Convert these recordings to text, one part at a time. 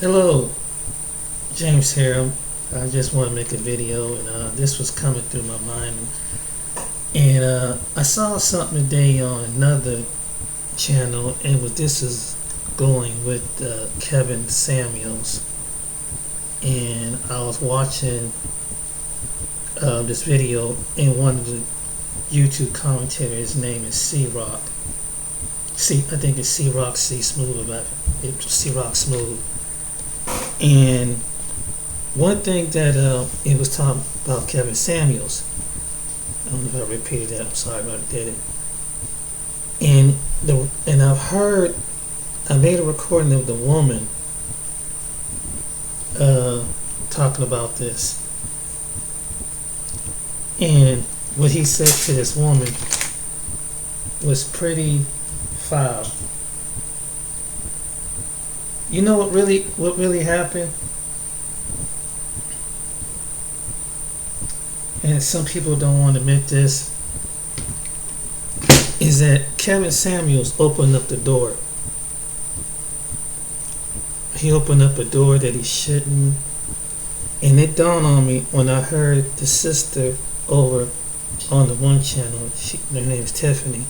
Hello, James here. I just want to make a video, and this was coming through my mind. And I saw something today on another channel, and this is going with Kevin Samuels. And I was watching this video, and one of the YouTube commentators, his name is C-Rock. I think it's C-Rock C Smooth, about it. C-Rock Smooth. And one thing that it was talking about Kevin Samuels. I don't know if I repeated that. I'm sorry if I did it. And I made a recording of the woman talking about this. And what he said to this woman was pretty foul. You know what really happened? And some people don't want to admit this, is that Kevin Samuels opened up the door. He opened up a door that he shouldn't. And it dawned on me when I heard the sister over on the one channel, her name is Tiffany,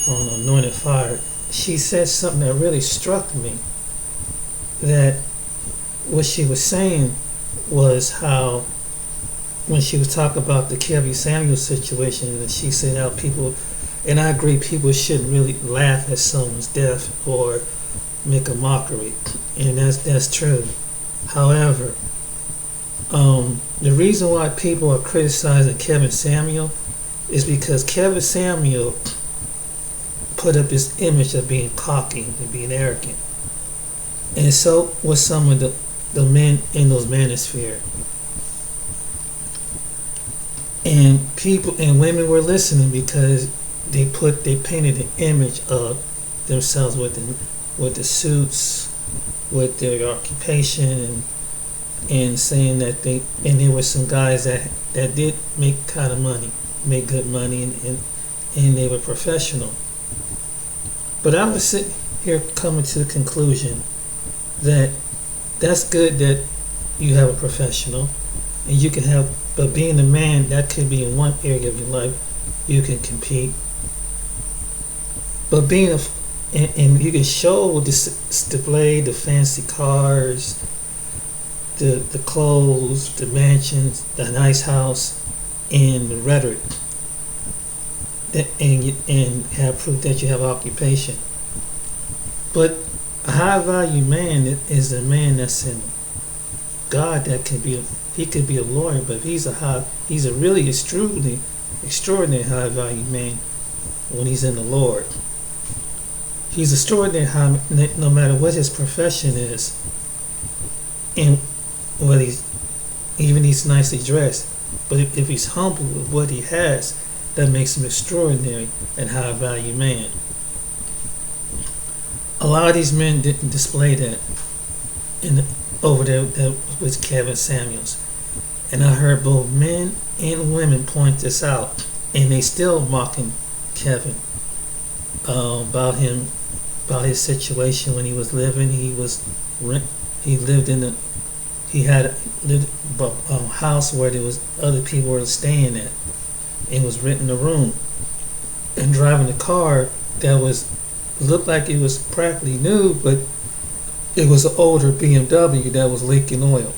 on Anointed Fire. She said something that really struck me. That what she was saying was how, when she was talking about the Kevin Samuels situation, that she said how people, and I agree, people shouldn't really laugh at someone's death or make a mockery, and that's true. However, the reason why people are criticizing Kevin Samuel is because Kevin Samuel put up this image of being cocky and being arrogant. And so was some of the men in those manosphere. And people and women were listening because they painted an image of themselves with the suits, with their occupation, and saying that there were some guys that did make kind of money, make good money, and they were professional. But I was sitting here coming to the conclusion that's good that you have a professional, and you can have, but being a man, that could be in one area of your life you can compete. But being and you can show the display, the fancy cars, the clothes, the mansions, the nice house, and the rhetoric, and have proof that you have occupation. But a high value man is a man that's in God. He could be a lawyer, but he's a really extraordinary high value man when he's in the Lord. He's extraordinary high, no matter what his profession is, and what he's nicely dressed. But if he's humble with what he has, that makes him extraordinary and high value man. A lot of these men didn't display that over there with Kevin Samuels. And I heard both men and women point this out, and they still mocking Kevin about his situation when he was living. He had a house where there was other people were staying at, and was renting a room, and driving a car that looked like it was practically new, but it was an older BMW that was leaking oil.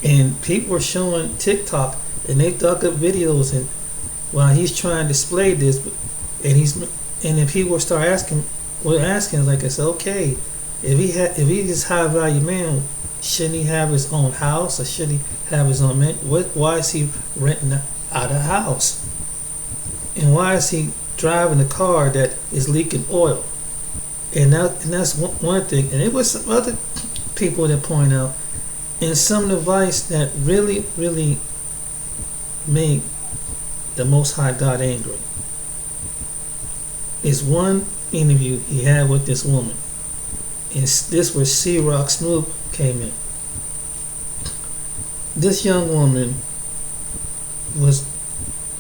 And people were showing TikTok, and they dug up videos, and while he's trying to display this, and then people start asking, like, I said, okay, if he's this high value man, shouldn't he have his own house, or should he have his own man? Why is he renting out a house? And why is he driving a car that is leaking oil? And that's one thing. And it was some other people that point out, and some of the advice that really made the Most High God angry is one interview he had with this woman. And this where C-Rock Smooth came in. This young woman was,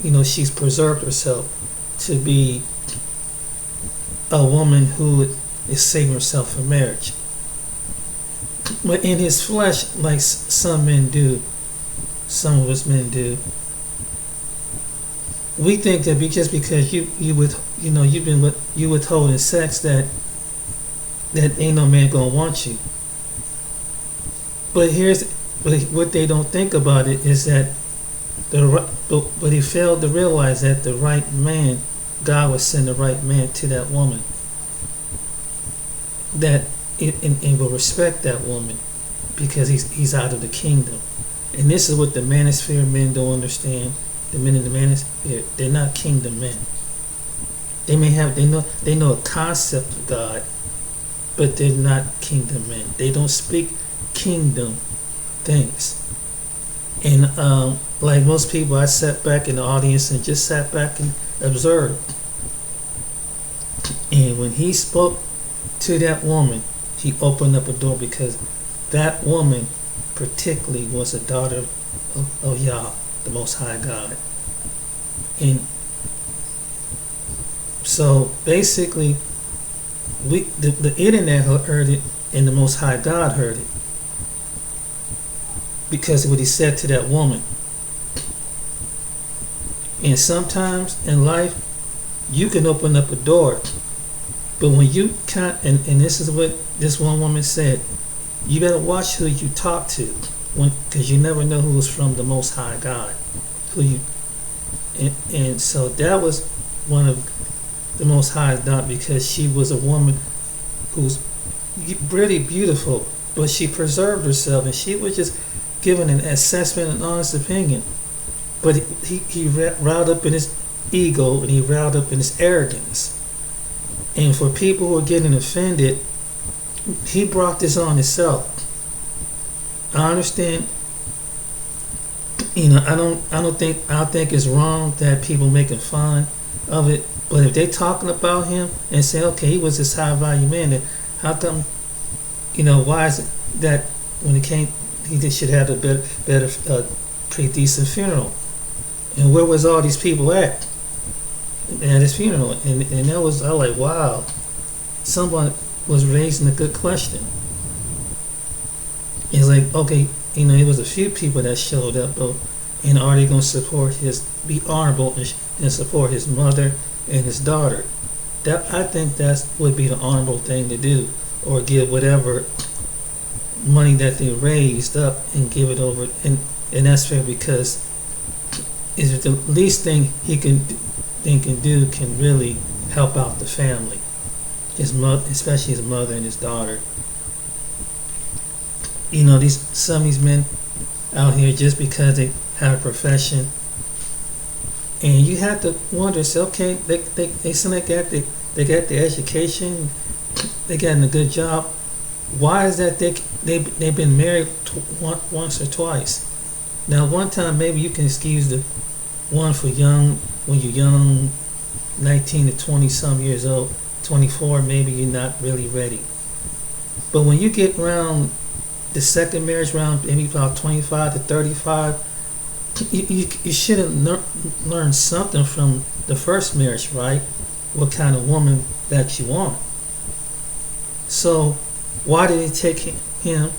she's preserved herself to be a woman who is saving herself for marriage. But in his flesh, like some men do, some of us men do, we think that just because you withholding sex that ain't no man gonna want you. But what they don't think about it is that but he failed to realize that the right man, God would send the right man to that woman that and will respect that woman because he's out of the kingdom. And this is what the manosphere men don't understand. The men in the manosphere, they're not kingdom men. They know a concept of God, but they're not kingdom men. They don't speak kingdom things. And like most people, I sat back in the audience and just sat back and observed. And when he spoke to that woman, he opened up a door because that woman particularly was a daughter of Yah, the Most High God. And so basically, the internet heard it and the Most High God heard it because of what he said to that woman. And sometimes in life, you can open up a door, but when you can't, and this is what this one woman said, you better watch who you talk to, because you never know who's from the Most High God. And so that was one of the Most High's done, because she was a woman who's really beautiful, but she preserved herself, and she was just giving an assessment and honest opinion. But he riled up in his ego, and he riled up in his arrogance. And for people who are getting offended, he brought this on himself. I understand. I don't think it's wrong that people making fun of it. But if they talking about him and say, okay, he was this high value man, then how come? Why is it that when he came, he should have a better, pretty decent funeral? And where was all these people at his funeral? And that was, I was like, wow, someone was raising a good question. It's like, okay, it was a few people that showed up, but are they going to support be honorable and support his mother and his daughter? I think that would be the honorable thing to do, or give whatever money that they raised up and give it over, and that's fair, because it's the least thing he can do can really help out the family, his mother, especially his mother and his daughter. Some of these men out here, just because they have a profession, and you have to wonder, say, okay, they seem like they got the education, they got a good job. Why is that they've been married once or twice? Now, one time maybe you can excuse the one for when you're young, 19 to 20 some years old, 24, maybe you're not really ready. But when you get around the second marriage round, maybe about 25 to 35, you should have learned something from the first marriage, right? What kind of woman that you want. So why did it take him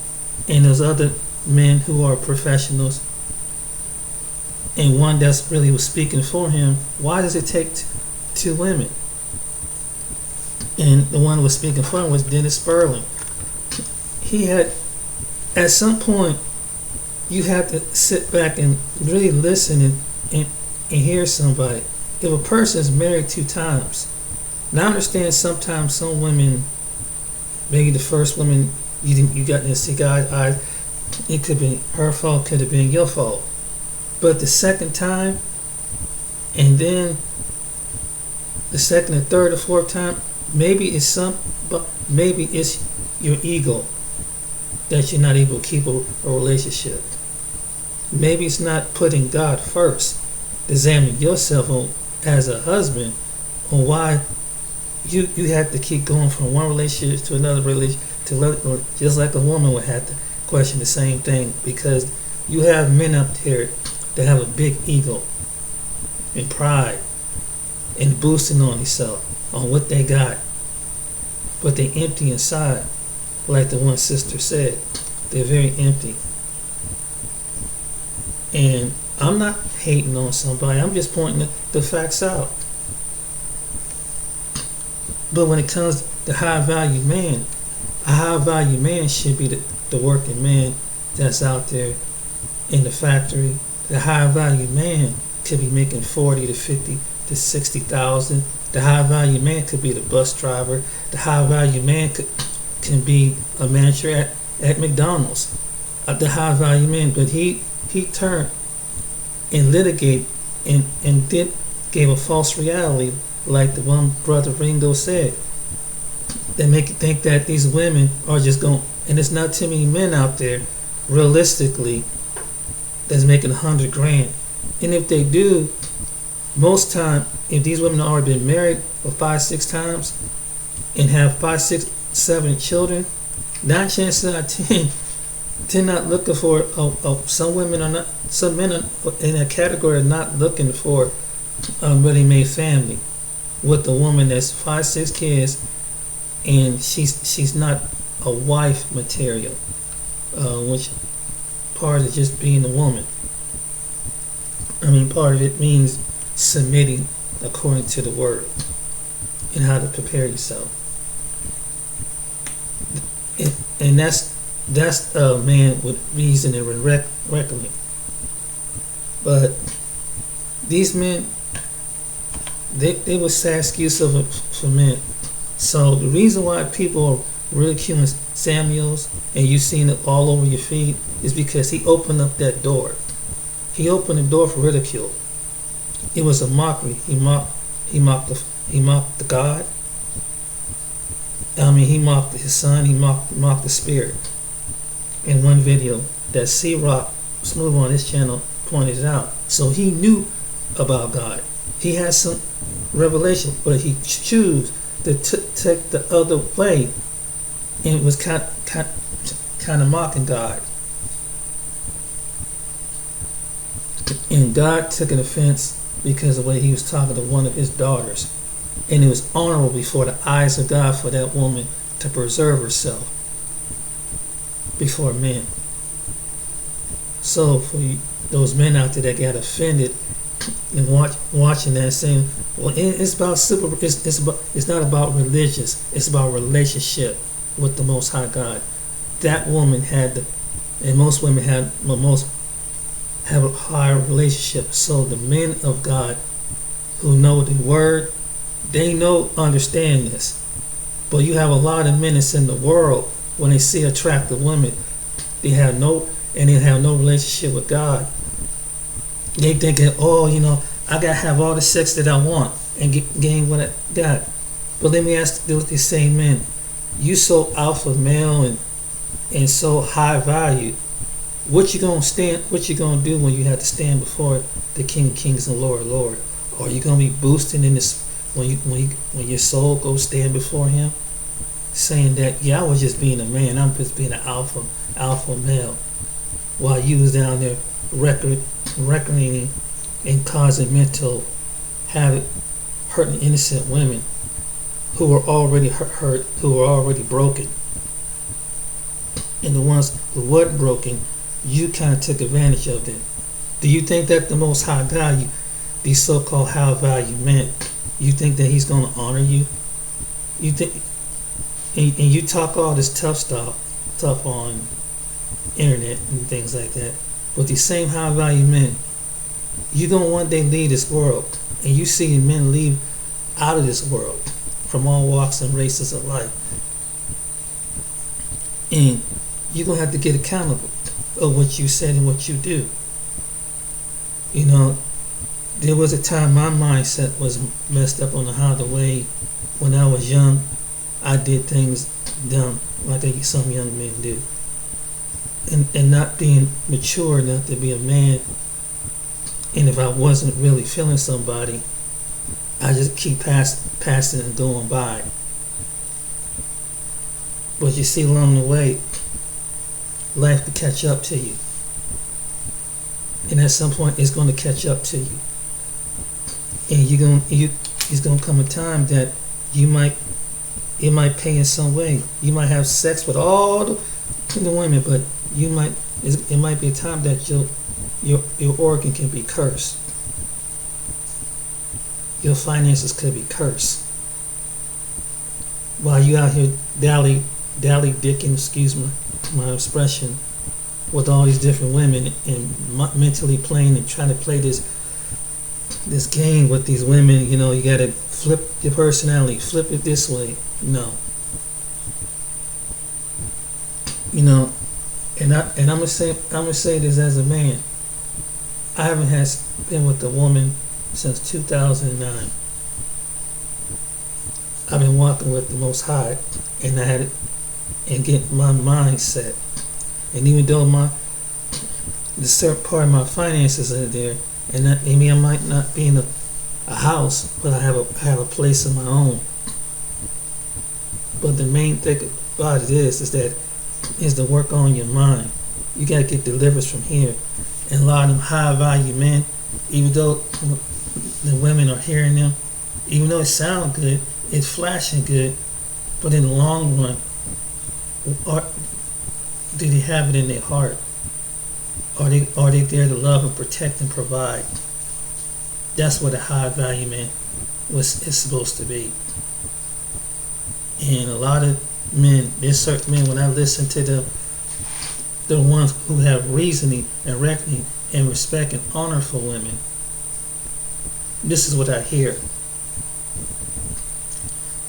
and those other men who are professionals, and one that's really was speaking for him, why does it take two women? And the one who was speaking for him was Dennis Sperling. He had, at some point, you have to sit back and really listen and hear somebody. If a person is married 2 times, now I understand sometimes some women, maybe the first woman you got to see guys, it could be her fault, could have been your fault. But the second time, and then the second and third or fourth time, maybe it's your ego that you're not able to keep a relationship. Maybe it's not putting God first. Examine yourself as a husband on why you have to keep going from one relationship to another relationship, just like a woman would have to question the same thing, because you have men up here that have a big ego and pride and boosting on themselves, on what they got, but they empty inside, like the one sister said. They're very empty. And I'm not hating on somebody. I'm just pointing the facts out. But when it comes to high value man, a high value man should be the working man that's out there in the factory. The high value man could be making 40 to 50 to 60,000. The high value man could be the bus driver. The high value man can be a manager at McDonald's. The high value man, but he turned and litigated and gave a false reality, like the one brother Ringo said. They make you think that these women are just going, and it's not too many men out there, realistically, that's making 100 grand. And if they do, most time, if these women have already been married for 5-6 times and have 5, 6, 7 children, 9 chances out of 10, they're not looking for. Some women are not. Some men are in that category are not looking for a ready-made family with a woman that's 5, 6 kids, and she's not a wife material, which part of just being a woman. I mean, part of it means submitting according to the word and how to prepare yourself. And that's a man with reason and reckoning. But these men, they were sad excuse for men. So the reason why people are ridiculing Samuels and you've seen it all over your feed is because he opened up that door. He opened the door for ridicule. It was a mockery. He mocked the God. I mean, he mocked his son. He mocked the spirit. In one video that C-Rock Smooth on his channel pointed out. So he knew about God. He had some revelation, but he chose to take the other way, and was kind of mocking God. And God took an offense because of the way he was talking to one of his daughters. And it was honorable before the eyes of God for that woman to preserve herself before men. So for those men out there that got offended and watching that, saying, "Well, it's about super. It's not about religious. It's about relationship with the Most High God." That woman had and most women have a higher relationship. So the men of God who know the word, they understand this. But you have a lot of men that's in the world, when they see attractive women, they have no relationship with God. They thinking, I gotta have all the sex that I want and gain what I got. But let me ask these same men, you so alpha male and so high value, what you gonna do when you have to stand before the King of Kings and Lord of Lords? Are you gonna be boosting in this when your soul goes stand before him, saying that, I was just being a man, I'm just being an alpha male, while you was down there reckoning and causing mental havoc, hurting innocent women who were already hurt, who were already broken. And the ones who weren't broken, you kind of took advantage of them. Do you think that the Most High God, these so-called high value men, you think that he's going to honor you? You think, and you talk all this tough on internet and things like that, but these same high value men, you're going to one day leave this world, and you see men leave out of this world from all walks and races of life, and you're going to have to get accountable of what you said and what you do. There was a time my mindset was messed up on how the way when I was young, I did things dumb like some young men do, and not being mature enough to be a man. And if I wasn't really feeling somebody, I just keep passing and going by. But you see, along the way, life will catch up to you, and at some point, it's going to catch up to you. And it's gonna come a time that it might pay in some way. You might have sex with all the women, but you might it might be a time that your organ can be cursed. Your finances could be cursed. While you out here dally dicking, excuse my expression, with all these different women and mentally playing and trying to play this game with these women. You gotta flip your personality, flip it this way. No. And I'm gonna say this as a man. I haven't been with a woman since 2009. I've been walking with the Most High, and I had and get my mindset. And even though the certain part of my finances are there, and I might not be in a house, but I have a place of my own. But the main thing about it is to work on your mind. You gotta get deliverance from here. And a lot of them high value men, even though the women are hearing them, even though it sounds good, it's flashing good, but in the long run, do they have it in their heart? Are they there to love and protect and provide? That's what a high value man is supposed to be. And a lot of men, there's certain men, when I listen to them, the ones who have reasoning and reckoning and respect and honor for women, this is what I hear.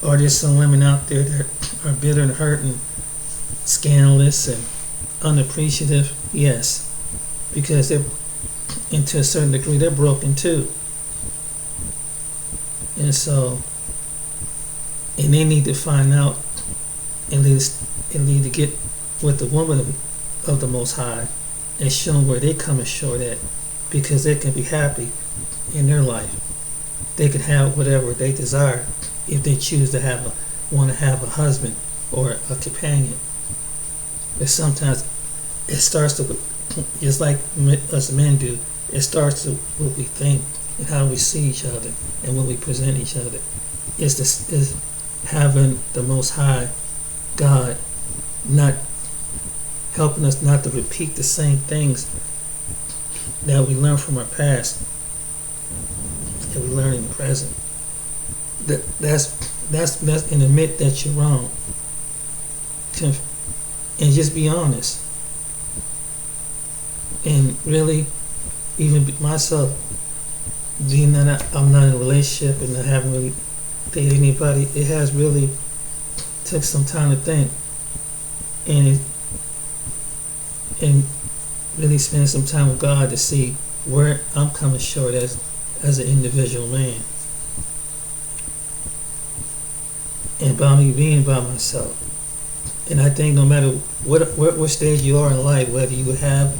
Are there some women out there that are bitter and hurt and scandalous and unappreciative? Yes. Because they're, and to a certain degree, they're broken too. And they need to find out, and need to get with the woman of the Most High and show them where they coming short at, because they can be happy in their life. They can have whatever they desire if they choose to want to have a husband or a companion. But sometimes it starts to, just like us men do, it starts to what we think and how we see each other and what we present each other. Is having the Most High God not helping us not to repeat the same things that we learn from our past and we learn in the present. That's and admit that you're wrong. And just be honest. And really, even myself, being that I'm not in a relationship and I haven't really dated anybody, it has really took some time to think and really spend some time with God to see where I'm coming short as an individual man. And by me being by myself. And I think no matter what stage you are in life, whether you have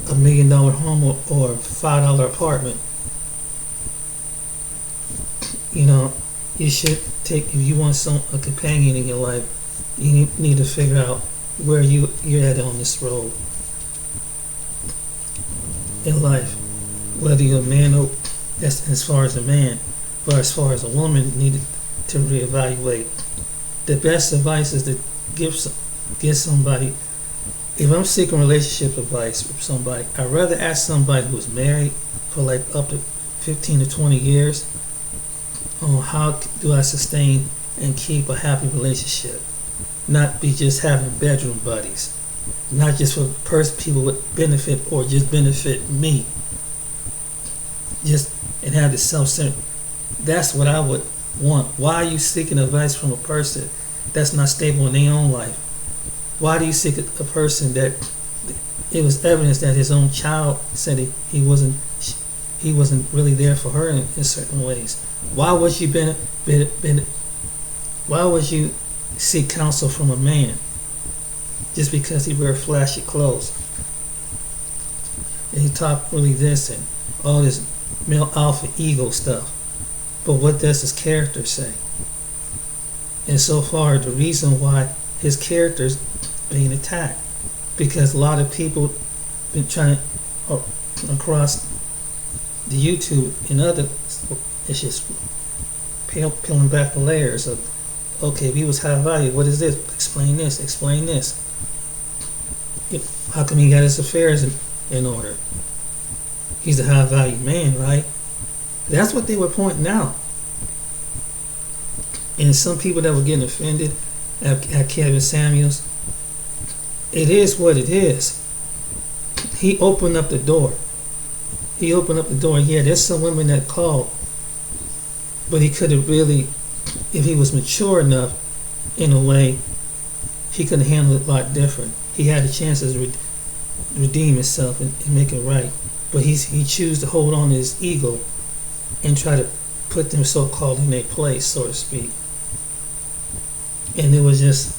$1 million home or a $5 apartment, you should take, if you want a companion in your life, you need to figure out where you're at on this road in life. Whether you're a man or, that's as far as a man, but as far as a woman, needed to reevaluate. The best advice is to give somebody. If I'm seeking relationship advice from somebody, I'd rather ask somebody who's married for like up to 15 to 20 years on how do I sustain and keep a happy relationship. Not be just having bedroom buddies. Not just for people with benefit or just benefit me. Just and have the self-centered. That's what I would want. Why are you seeking advice from a person that's not stable in their own life? Why do you seek a person that it was evidence that his own child said he wasn't really there for her in certain ways? Why would you seek counsel from a man just because he wears flashy clothes and he talk really this and all this male alpha ego stuff? But what does his character say? And so far, the reason why his character's being attacked, because a lot of people been trying to across the YouTube and other, it's just peeling back the layers of, okay, if he was high value, what is this? Explain this, explain this. How come he got his affairs in order? He's a high value man, right? That's what they were pointing out. And some people that were getting offended at Kevin Samuels, it is what it is. He opened up the door. Yeah, there's some women that called, but he could have really, if he was mature enough, in a way, he could have handled it a lot different. He had a chance to redeem himself and make it right. But he chose to hold on to his ego and try to put them so-called in their place, so to speak. And it was just,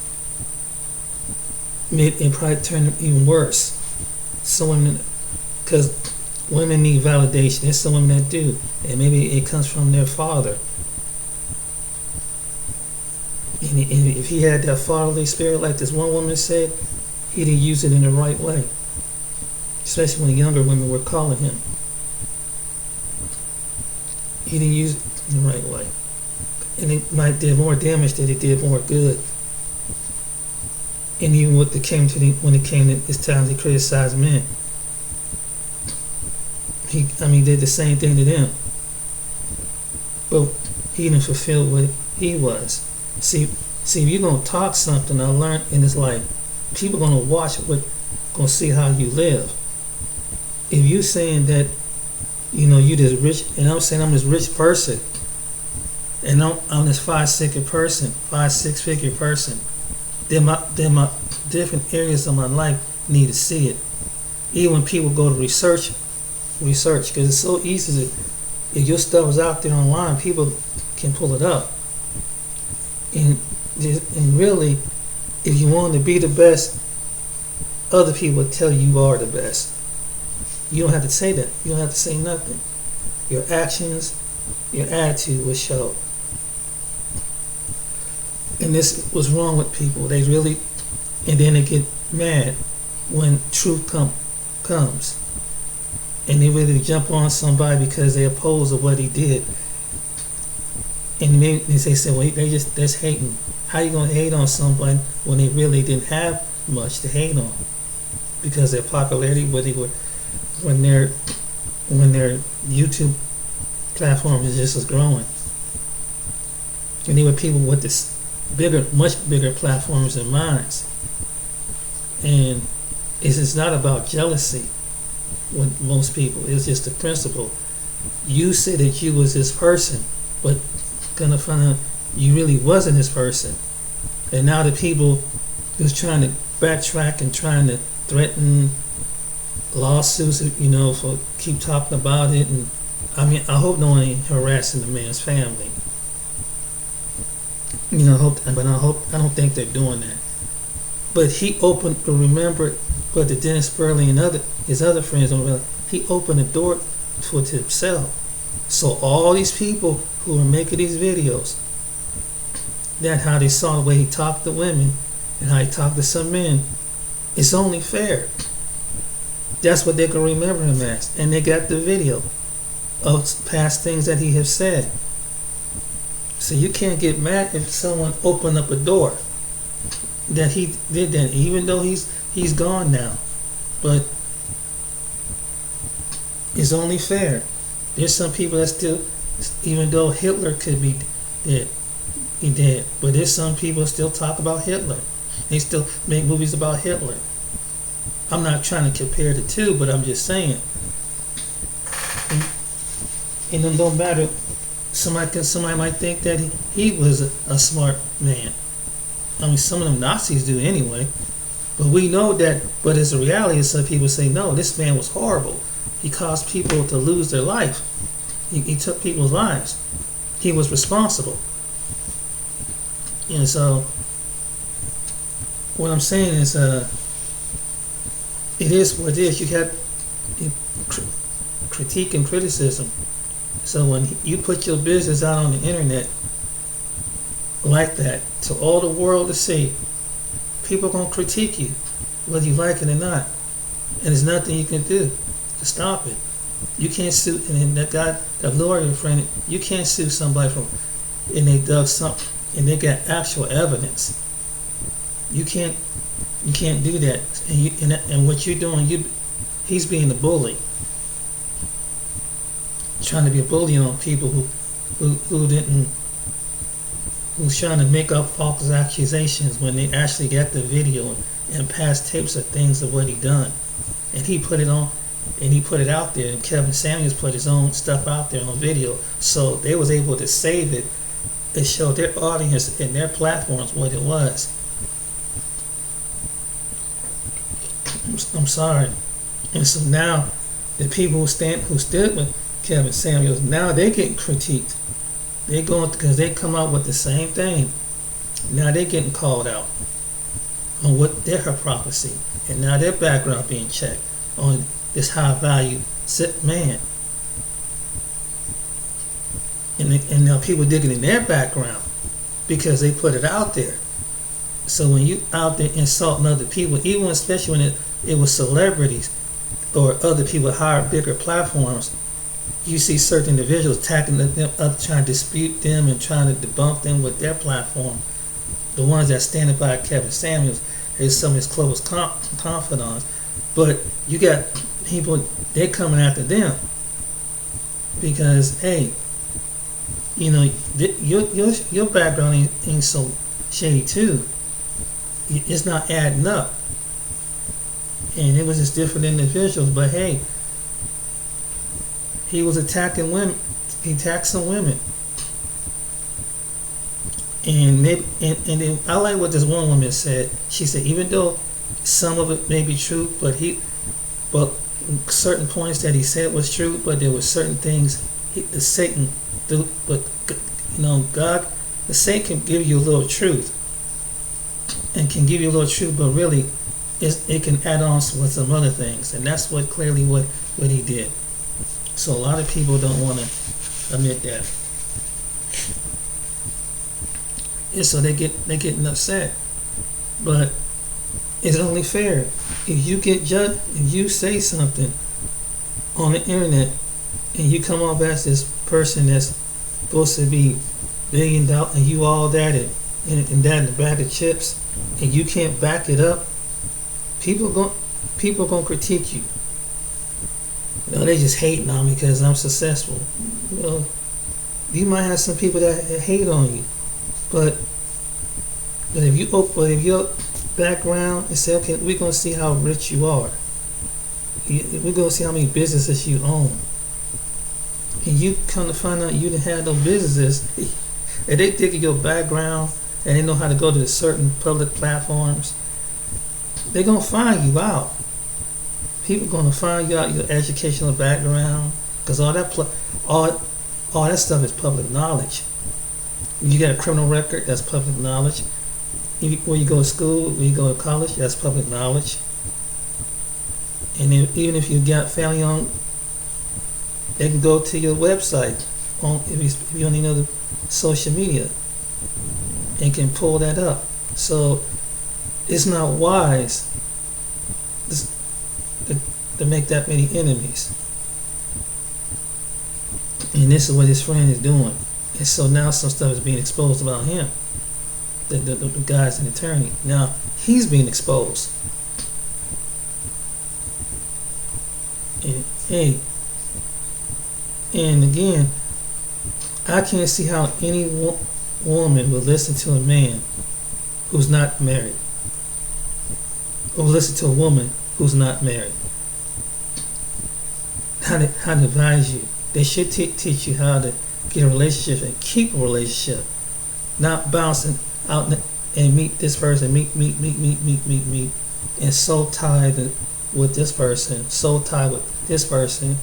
it probably turned even worse. Some women, because women need validation. There's some women that do. And maybe it comes from their father. And if he had that fatherly spirit, like this one woman said, he didn't use it in the right way. Especially when the younger women were calling him. He didn't use it in the right way. And it might do more damage than it did more good. And even when it came to his time to criticize men, he did the same thing to them. But he didn't fulfill what he was. See, if you're gonna talk something, I learned in this life, people gonna watch gonna see how you live. If you saying that, you this rich, and I'm saying I'm this rich person, and I'm this six-figure person, then my different areas of my life need to see it. Even when people go to research, because it's so easy to, if your stuff is out there online, people can pull it up. And really, if you want to be the best, other people will tell you are the best. You don't have to say that. You don't have to say nothing. Your actions, your attitude will show. And this was wrong with people. They really, and then they get mad when truth comes. And they really jump on somebody because they oppose of what he did. And they say, well, that's hating. How you gonna hate on someone when they really didn't have much to hate on? Because their popularity, when their YouTube platform is just as growing. And there were people with this much bigger platforms than mine. And it's not about jealousy with most people. It's just the principle. You said that you was this person, but gonna find out you really wasn't this person. And now the people who's trying to backtrack and trying to threaten lawsuits, for keep talking about it. And I hope no one ain't harassing the man's family. I don't think they're doing that. But but the Dennis Burley and his other friends don't realize, he opened the door to himself. So all these people who are making these videos, that how they saw the way he talked to women and how he talked to some men, it's only fair. That's what they can remember him as. And they got the video of past things that he has said. So you can't get mad if someone opened up a door that he did that, even though he's gone now. But it's only fair. There's some people that still, even though Hitler could be dead, he did. But there's some people still talk about Hitler. They still make movies about Hitler. I'm not trying to compare the two, but I'm just saying. And it don't matter. Somebody might think that he was a smart man. Some of them Nazis do anyway. But we know that. But as a reality, some people say, no, this man was horrible. He caused people to lose their life. He took people's lives. He was responsible. And so, what I'm saying is, it is what it is. You got critique and criticism. So when you put your business out on the internet like that to all the world to see, people are going to critique you, whether you like it or not. And there's nothing you can do to stop it. You can't sue, and that lawyer friend, you can't sue somebody and they dug something, and they got actual evidence. You can't You can't do that. And what you're doing, he's being a bully, trying to be a bully on people who didn't, who's trying to make up false accusations when they actually got the video and past tapes of things of what he done, and he put it on, and he put it out there, and Kevin Samuels put his own stuff out there on video, so they was able to save it and show their audience and their platforms what it was. I'm sorry. And so now the people who stood with Kevin Samuels, now they getting critiqued. They going because they come out with the same thing. Now they getting called out on what their hypocrisy, and now their background being checked on this high value man. And now people digging in their background because they put it out there. So when you out there insulting other people, even especially when it was celebrities or other people with higher, bigger platforms, you see certain individuals attacking them, trying to dispute them and trying to debunk them with their platform. The ones that standing by Kevin Samuels is some of his close confidants, but you got people, they're coming after them because, hey, you know, your background ain't so shady too. It's not adding up. And it was just different individuals, but hey, he was attacking women. He attacked some women, and maybe, and then I like what this one woman said. She said, even though some of it may be true, but certain points that he said was true, but there were certain things the Satan do. But you know, God, the Satan can give you a little truth, and can give you a little truth, but really, it can add on with some other things, and that's what clearly what he did. So a lot of people don't want to admit that, and so they're getting upset. But it's only fair if you get judged, if you say something on the internet and you come off as this person that's supposed to be $1 billion and you all that and that in the bag of chips, and you can't back it up, people gonna critique you. No, they just hating on me because I'm successful. Well, you might have some people that hate on you, but if your background and say, okay, we're gonna see how rich you are. We're gonna see how many businesses you own, and you come to find out you didn't have no businesses, and they think of your background and they know how to go to certain public platforms. They're gonna find you out. People gonna find you out your educational background, because all that stuff is public knowledge. You got a criminal record, that's public knowledge. Where you go to school, where you go to college, that's public knowledge. And even if you got family on, they can go to your website if you don't even know the social media, and can pull that up. So it's not wise to make that many enemies. And this is what his friend is doing. And so now some stuff is being exposed about him. The guy's an attorney. Now he's being exposed. And hey, and again, I can't see how any woman would listen to a man who's not married, or listen to a woman who's not married. How to advise you. They should teach you how to get a relationship and keep a relationship, not bouncing out and meet this person, meet, and so tied with this person, so tied with this person,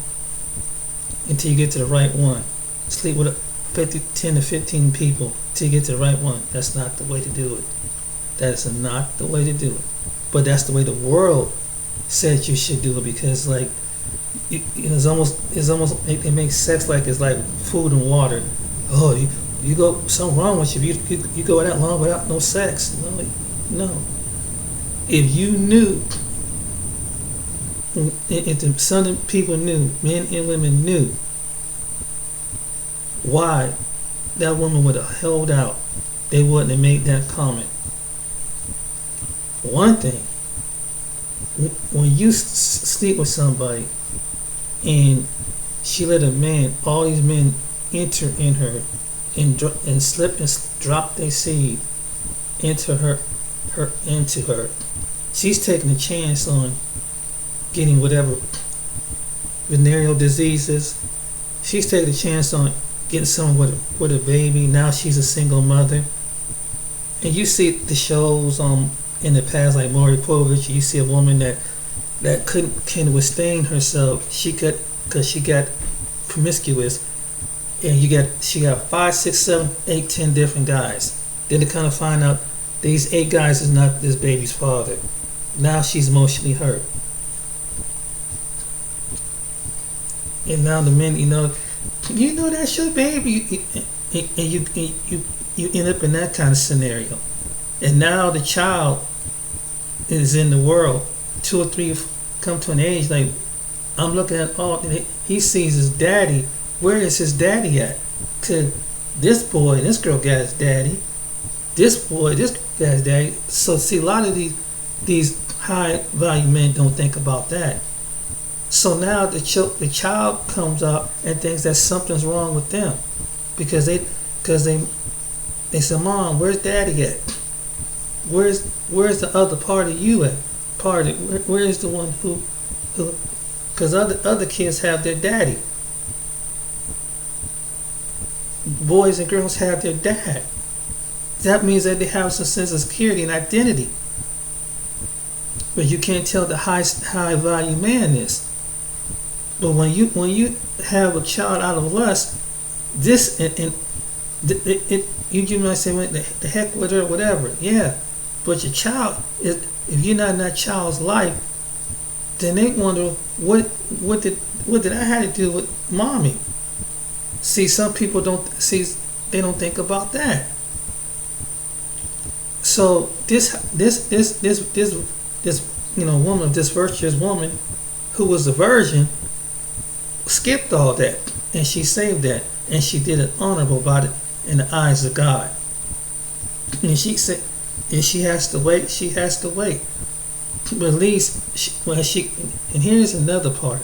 until you get to the right one. Sleep with 10 to 15 people till you get to the right one. That's not the way to do it. That is not the way to do it. But that's the way the world said you should do it, because like, it's almost it makes sex like it's like food and water. Oh, you go, something wrong with you. You go that long without no sex. No. If you knew, if some people knew, men and women knew why that woman would have held out, they wouldn't have made that comment. one thing, when you sleep with somebody and she let a man, all these men enter in her and slip and drop their seed into her, she's taking a chance on getting whatever venereal diseases. She's taking a chance on getting someone with a baby. Now she's a single mother. And you see the shows in the past, like Maury Povich. You see a woman that can withstand herself. She could, because she got promiscuous, and she got 5, 6, 7, 8, 10 different guys. Then to kind of find out these 8 guys is not this baby's father. Now she's emotionally hurt. And now the men, that's your baby, and you end up in that kind of scenario. And now the child is in the world, 2 or 3 come to an age like, I'm looking at he sees his daddy. Where is his daddy at? Cause this boy, this girl got his daddy. This boy, this girl got his daddy. So see, a lot of these high value men don't think about that. So now the child comes up and thinks that something's wrong with them, because they say, Mom, where's daddy at? Where's the other part of you at? Where's the one who because other kids have their daddy. Boys and girls have their dad. That means that they have some sense of security and identity. But you can't tell the high value man is. But when you have a child out of lust, this you might say, well, the heck with her, whatever. Yeah, but your child is, if you're not in that child's life, then they wonder what did I have to do with mommy? See, some people don't think about that. So this woman, this virtuous woman who was a virgin, skipped all that, and she saved that, and she did it honorable about it in the eyes of God. And she said, if she has to wait, she has to wait. But at least and here's another part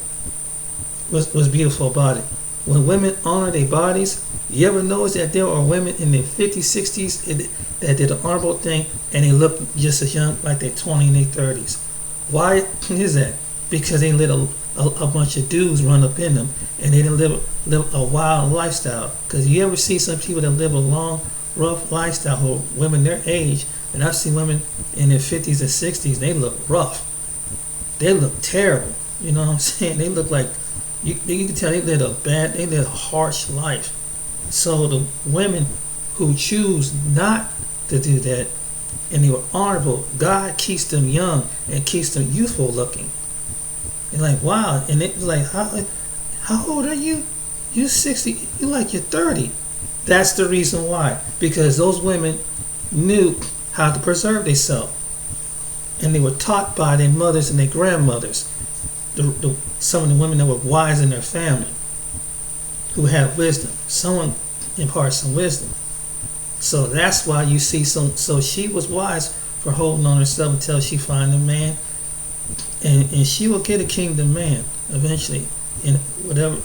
was beautiful about it. When women honor their bodies, you ever notice that there are women in their 50s, 60s that did an honorable thing and they look just as young, like they're 20 and their 30s. Why is that? Because they let a bunch of dudes run up in them, and they didn't live a wild lifestyle. Because you ever see some people that live a long, rough lifestyle, who are women their age, and I've seen women in their 50s and 60s, they look rough. They look terrible. You know what I'm saying? They look like, you can tell they live a harsh life. So the women who choose not to do that, and they were honorable, God keeps them young and keeps them youthful looking. And like, wow. And it was like, how old are you? You're 60. You're like you're 30. That's the reason why. Because those women knew how to preserve themselves, and they were taught by their mothers and their grandmothers. Some of the women that were wise in their family, who had wisdom. Someone imparts some wisdom. So that's why you see some. So she was wise for holding on herself until she find a man, and she will get a kingdom man eventually. In whatever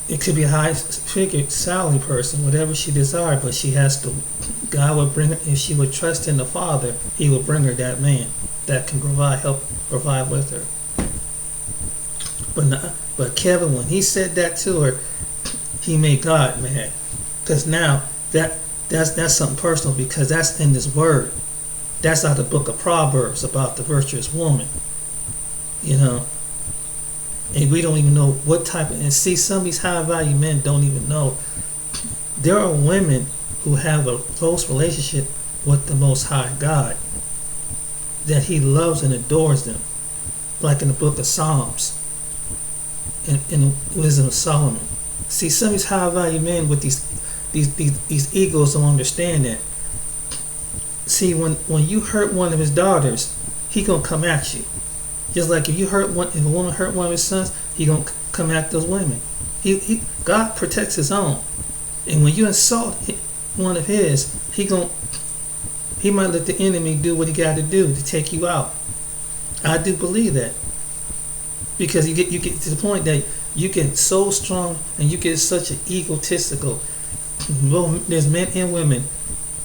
it could be a high figure salary person, whatever she desired, but she has to. God would bring her, if she would trust in the Father, He would bring her that man that can help provide with her. But Kevin, when he said that to her, he made God mad, because now that's something personal, because that's in this word. That's out of the book of Proverbs about the virtuous woman. And we don't even know what type of, and see, some of these high value men don't even know. There are women who have a close relationship with the Most High God, that He loves and adores them, like in the book of Psalms and in the Wisdom of Solomon. See, some of these high value men with these egos don't understand that. See, when you hurt one of his daughters, he gonna come at you. Just like if a woman hurt one of his sons, he gonna come at those women. God protects His own, and when you insult one of His, he He might let the enemy do what he got to do to take you out. I do believe that, because you get to the point that you get so strong and you get such an egotistical. Well, there's men and women,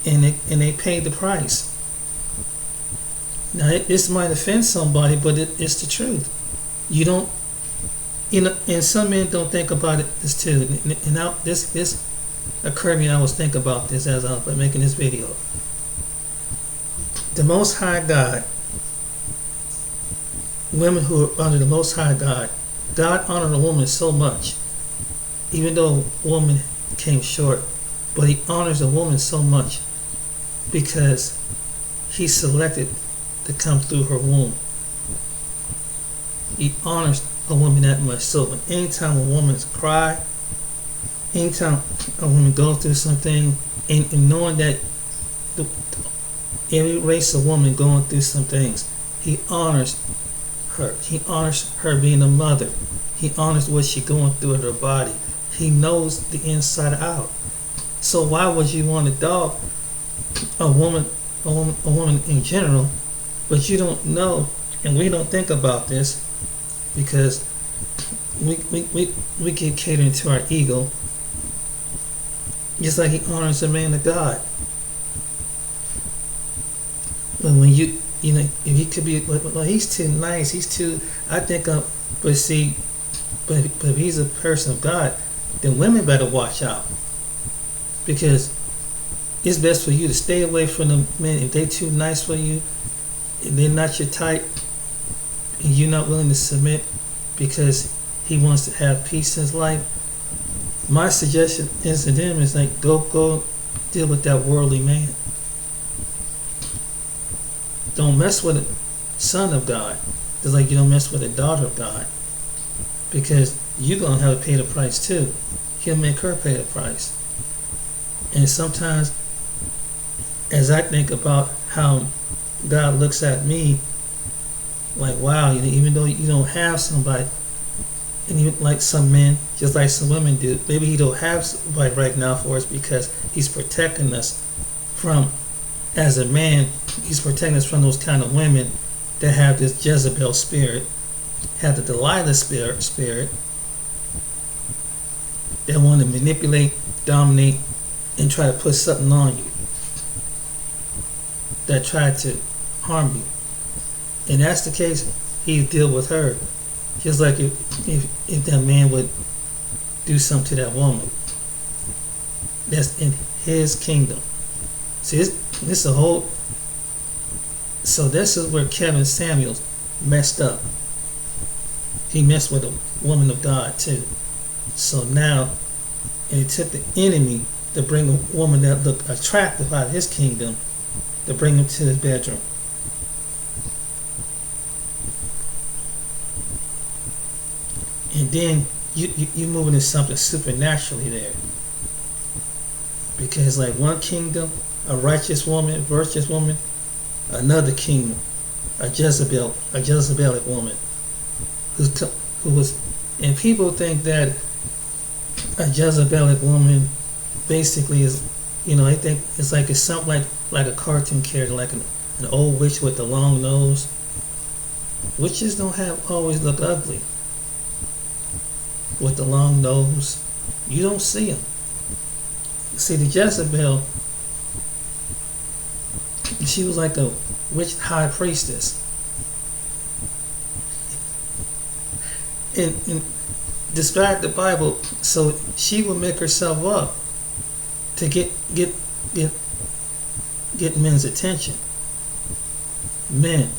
and they pay the price. Now, this might offend somebody, but it's the truth. You don't, and some men don't think about it. This too, and now this occurred to me. I was thinking about this as I was making this video. The Most High God, women who are under the Most High God honored a woman so much, even though a woman came short, but He honors a woman so much because He selected to come through her womb. He honors a woman that much. So anytime a woman's cry, anytime a woman goes through something, and knowing that every race of woman going through some things, He honors her. He honors her being a mother. He honors what she's going through in her body. He knows the inside out. So why would you want to dog a woman in general, but you don't know, and we don't think about this because we get catering to our ego, just like He honors a man of God. But when you know, if he could be, well, he's too nice, he's too, I think, but see, but if he's a person of God, then women better watch out, because it's best for you to stay away from the men. If they too nice for you, if they're not your type, and you're not willing to submit because He wants to have peace in his life, my suggestion is to them is like, go deal with that worldly man. Don't mess with a son of God, just like you don't mess with a daughter of God, because you're going to have to pay the price too. He'll make her pay the price. And sometimes, as I think about how God looks at me, like, wow, even though you don't have somebody, and even like some men, just like some women do, maybe He don't have somebody right now for us because He's protecting us from, as a man, He's protecting us from those kind of women that have this Jezebel spirit, have the Delilah spirit, that want to manipulate, dominate, and try to put something on you, that try to harm you. And that's the case, He deal with her. Just like if that man would do something to that woman, that's in His kingdom. See, this is a whole. So this is where Kevin Samuels messed up. He messed with a woman of God too. So now, and it took the enemy to bring a woman that looked attractive out of his kingdom to bring him to his bedroom. And then you move into something supernaturally there. Because like one kingdom, a righteous woman, virtuous woman, another kingdom, a Jezebelic woman, who was, and people think that a Jezebelic woman basically is, they think it's something like a cartoon character, like an old witch with the long nose. Witches don't always look ugly with the long nose. You don't see them. See, the Jezebel, she was like a witch high priestess, and described the Bible. So she would make herself up to get men's attention. Men,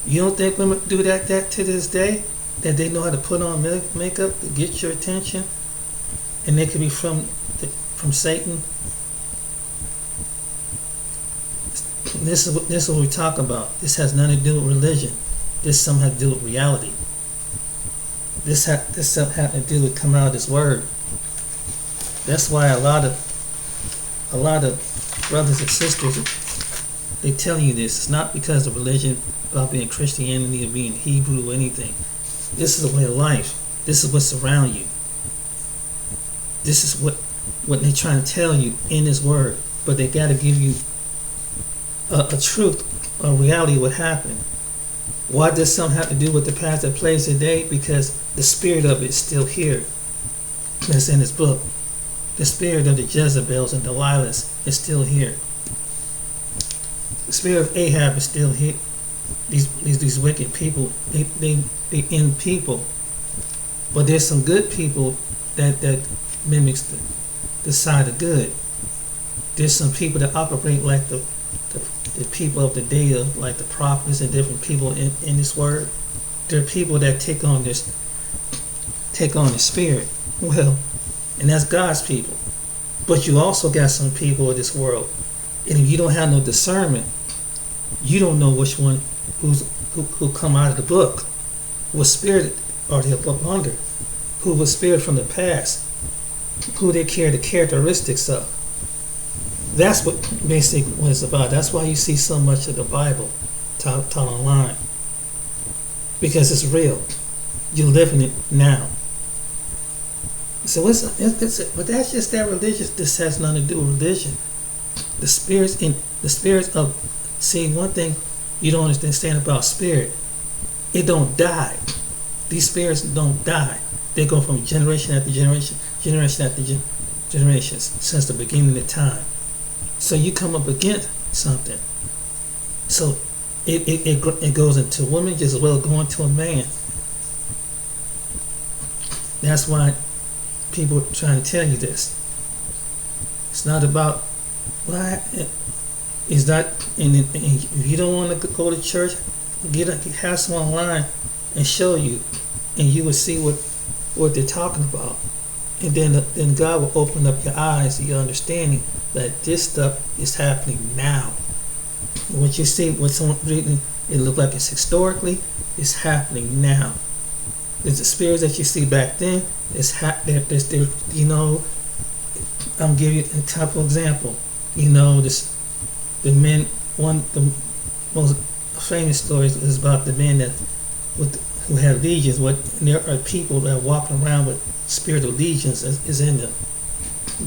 you don't think women do that to this day? That they know how to put on makeup to get your attention, and they could be from Satan. This is what we talk about. This has nothing to do with religion. This something has to do with reality. This stuff has to do with coming out of this word. That's why a lot of brothers and sisters, they tell you this. It's not because of religion, about being Christianity or being Hebrew or anything. This is a way of life. This is what's around you. This is what they're trying to tell you in this word. But they got to give you a truth, a reality would happen. Why does something have to do with the past that plays today? Because the spirit of it is still here. That's in this book. The spirit of the Jezebels and Delilahs is still here. The spirit of Ahab is still here. These wicked people, they end people. But there's some good people that mimics the side of good. There's some people that operate like the people of the day, of like the prophets and different people in this word. There are people that take on the spirit. Well, and that's God's people. But you also got some people of this world, and if you don't have no discernment, you don't know which one who come out of the book, what spirit are they up under, who was spirit from the past, who they carry the characteristics of. That's what basically what it's about. That's why you see so much of the Bible taught online, because it's real. You're living it now. So but that's just that religious. This has nothing to do with religion. The spirits of, see, one thing you don't understand about spirit, it don't die. These spirits don't die. They go from generation after generation, generation after generations since the beginning of time. So you come up against something. So it goes into a woman just as well as going to a man. That's why people are trying to tell you this. It's not about why. It's not. And if you don't want to go to church, have someone online and show you, and you will see what they're talking about. And then God will open up your eyes, your understanding that this stuff is happening now. What you see, what someone reading, it look like it's historically, it's happening now. There's the spirits that you see back then. You know, I'm giving you a couple example. You know, the most famous story is about the men who have legions. There are people that are walking around with spiritual legions is in them,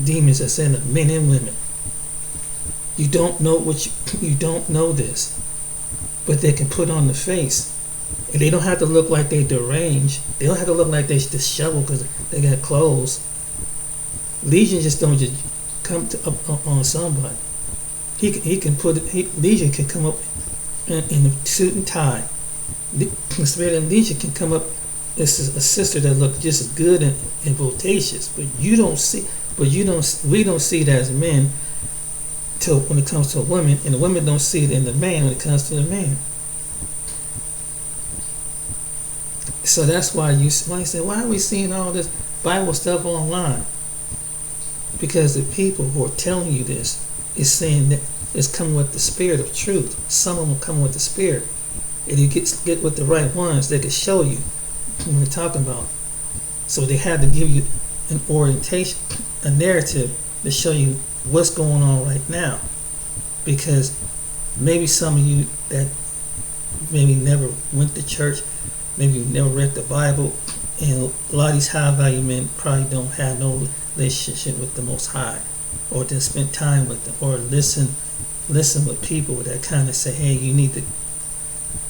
demons that's in them, men and women. You don't know you don't know this, but they can put on the face, and they don't have to look like they deranged. They don't have to look like they disheveled because they got clothes. Legion just don't just come up on somebody. Legion can come up in a suit and tie. The spirit of legion can come up. This is a sister that looks just as good and bodacious, but we don't see it as men till when it comes to a woman, and the women don't see it in the man when it comes to the man. So that's why you say, why are we seeing all this Bible stuff online? Because the people who are telling you this is saying that it's coming with the spirit of truth. Some of them will come with the spirit. If you get with the right ones, they can show you what we're talking about. So they had to give you an orientation, a narrative to show you what's going on right now. Because maybe some of you that maybe never went to church, maybe you never read the Bible, and a lot of these high value men probably don't have no relationship with the Most High, or to spend time with them, or listen with people that kind of say, hey, you need to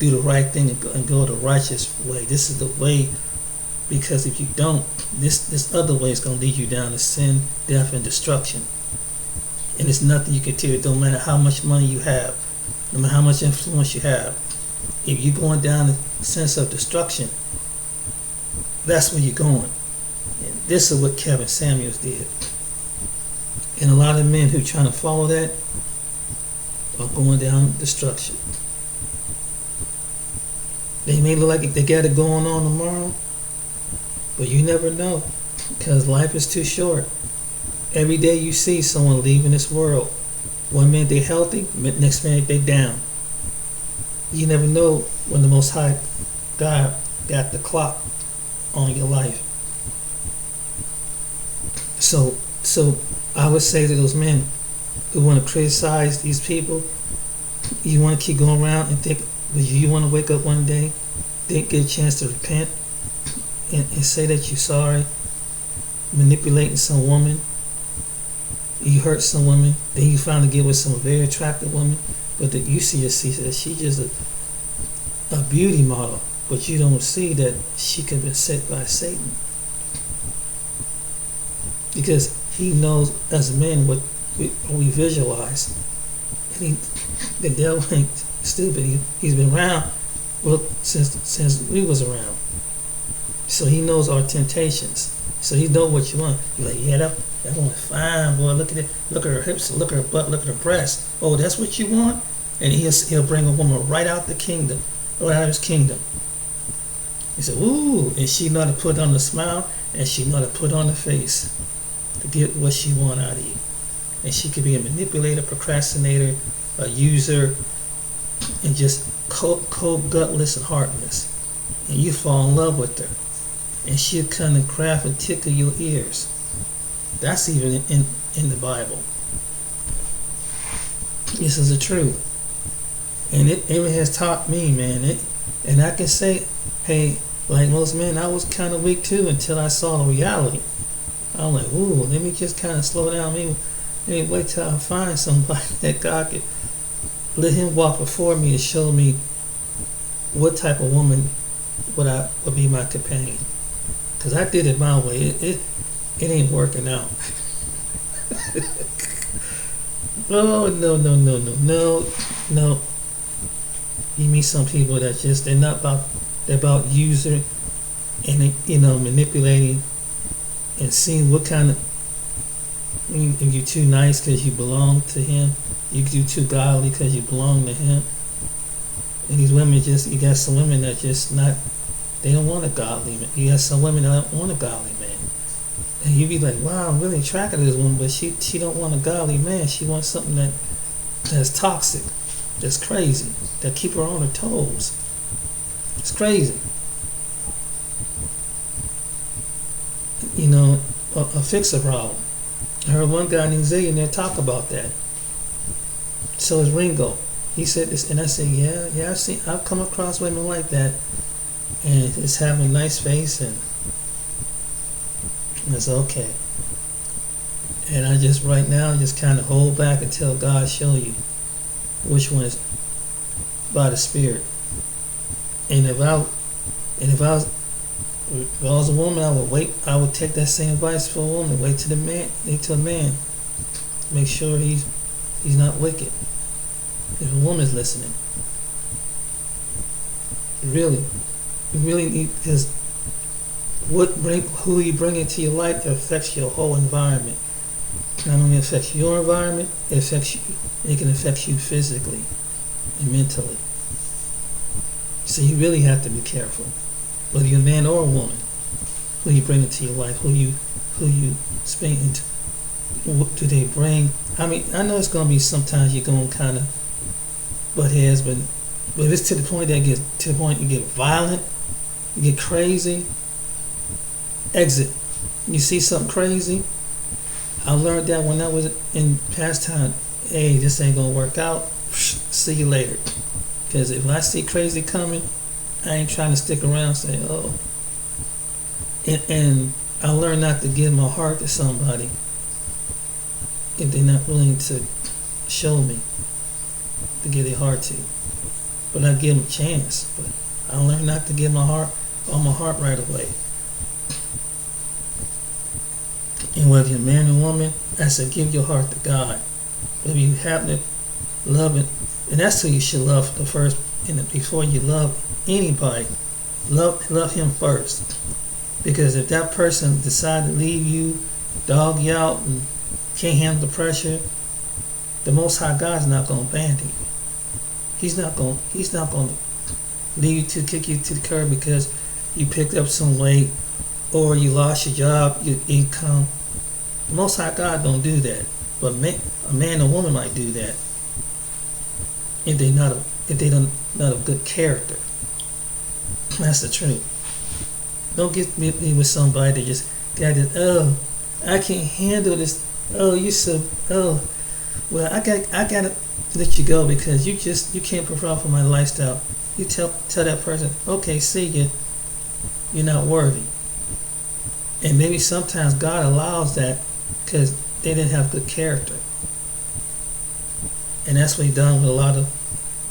do the right thing and go the righteous way. This is the way, because if you don't, this other way is going to lead you down to sin, death, and destruction. And there's nothing you can do. It don't matter how much money you have, no matter how much influence you have. If you're going down the sense of destruction, that's where you're going. And this is what Kevin Samuels did. And a lot of men who are trying to follow that are going down destruction. They may look like they got it going on tomorrow, but you never know, because life is too short. Every day you see someone leaving this world. One minute they healthy, next minute they down. You never know when the Most High God got the clock on your life. So I would say to those men who want to criticize these people, you want to keep going around and think, but you want to wake up one day, get a chance to repent and say that you're sorry, manipulating some woman, you hurt some woman, then you finally get with some very attractive woman, But you see that she's just a beauty model, but you don't see that she could be set by Satan. Because he knows as men what we visualize. And the devil ain't stupid. He's been around since we was around. So he knows our temptations. So he knows what you want. You're like, yeah, that woman fine, boy. Look at it. Look at her hips. Look at her butt. Look at her breasts. Oh, that's what you want? And he'll bring a woman right out the kingdom, right out of his kingdom. He said, ooh, and she know how to put on the smile, and she know how to put on the face to get what she want out of you. And she could be a manipulator, procrastinator, a user, and just cold, gutless, and heartless. And you fall in love with her. And she'll come and craft and tickle your ears. That's even in the Bible. This is the truth. And it has taught me, man. And I can say, hey, like most men, I was kind of weak too until I saw the reality. I'm like, ooh, let me just kind of slow down. Maybe wait till I find somebody that God could let him walk before me and show me what type of woman would be my companion. Because I did it my way. It ain't working out. Oh, no. You meet some people that just, they're about using and, manipulating and seeing what kind of, if you're too nice because you belong to him, you too godly because you belong to him. And these women you got some women that just not, they don't want a godly man. You got some women that don't want a godly man. And you be like, wow, I'm really attracted to this woman, but she don't want a godly man. She wants something that's toxic, that's crazy, that keep her on her toes. It's crazy. A fix a problem. I heard one guy named Zay in there talk about that. So is Ringo. He said this, and I said, yeah, I've come across women like that, and it's having a nice face, and it's okay. And I just right now just kind of hold back until God show you which one is by the Spirit. And if I was a woman, I would take that same advice for a woman. Wait till a man. Make sure he's not wicked. If a woman's listening. You really need, because who you bring into your life affects your whole environment. Not only affects your environment, it can affect you physically and mentally. So you really have to be careful, whether you're a man or a woman, who you bring into your life, who you spend into. What do they bring? I mean, I know it's gonna be sometimes you're gonna kind of butt heads, but if it's to the point you get violent, you get crazy, exit. You see something crazy. I learned that when I was in pastime. Hey, this ain't gonna work out. See you later. Because if I see crazy coming, I ain't trying to stick around and say, oh. And I learned not to give my heart to somebody if they're not willing to show me to give their heart to. But I give them a chance. But I learned not to give my heart right away. And whether you're a man or woman, I said give your heart to God. Whether you happen to love it, and that's who you should love the first. Before you love anybody, love him first. Because if that person decide to leave you, dog you out, and can't handle the pressure, the Most High God's not going to abandon you. He's not going to leave you to kick you to the curb because you picked up some weight or you lost your job, your income. The Most High God don't do that, but a man or woman might do that if they're not a good character. That's the truth. Don't get me with somebody that just got this. Oh, I can't handle this. Oh, well, I gotta let you go because you can't provide for my lifestyle. You tell that person, okay, see you. You're not worthy. And maybe sometimes God allows that because they didn't have good character. And that's what he done with a lot of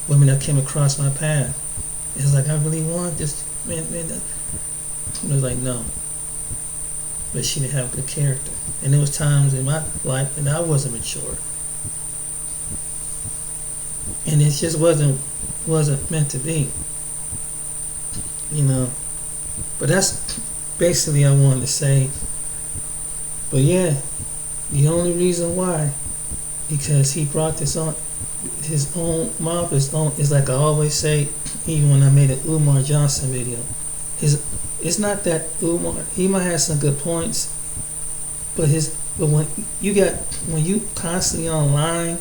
women that came across my path. It's like, I really want this man. I was like, no. But she didn't have good character. And there was times in my life that I wasn't mature. And it just wasn't meant to be. You know. But that's basically I wanted to say. But yeah, the only reason why, because he brought this on his own mouth, his own, is like I always say, even when I made an Umar Johnson video, it's not that Umar, he might have some good points, but when you constantly online